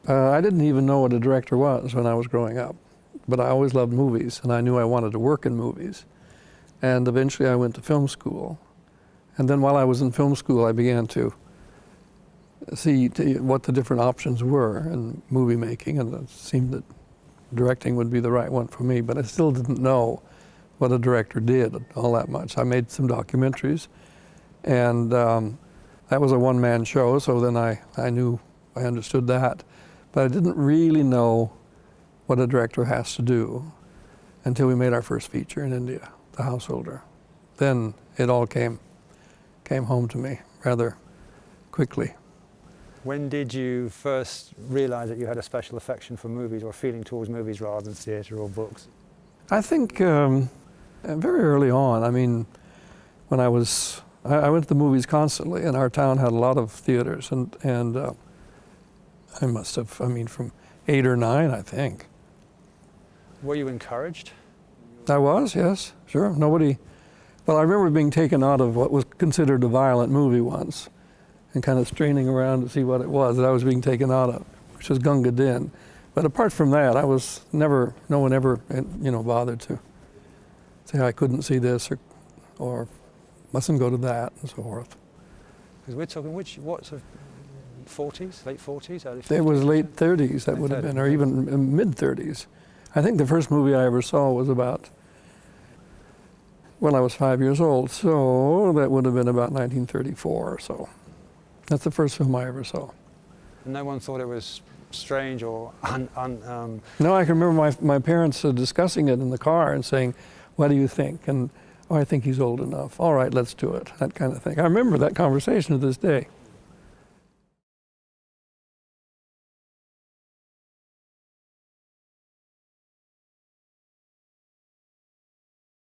I didn't even know what a director was when I was growing up, but I always loved movies, and I knew I wanted to work in movies. And eventually I went to film school. And then while I was in film school, I began to see what the different options were in movie making, and it seemed that directing would be the right one for me, but I still didn't know what a director did all that much. I made some documentaries, and that was a one-man show, so then I understood that. But I didn't really know what a director has to do until we made our first feature in India, The Householder. Then it all came home to me rather quickly. When did you first realize that you had a special affection for movies, or a feeling towards movies rather than theatre or books? I think very early on. I mean, when I went to the movies constantly, and our town had a lot of theaters, and I must have, from 8 or 9, I think. Were you encouraged? I was, yes, sure. Well, I remember being taken out of what was considered a violent movie once, and kind of straining around to see what it was that I was being taken out of, which was Gunga Din. But apart from that, no one ever, bothered to say I couldn't see this or mustn't go to that and so forth. Because we're talking what sort of 40s, late 40s, early 50s? It was late 30s, that would have been, or even mid 30s. I think the first movie I ever saw was about when I was 5 years old, so that would have been about 1934 or so. That's the first film I ever saw. And no one thought it was strange or No, I can remember my parents discussing it in the car and saying, "What do you think?" And, "Oh, I think he's old enough. All right, let's do it." That kind of thing. I remember that conversation to this day.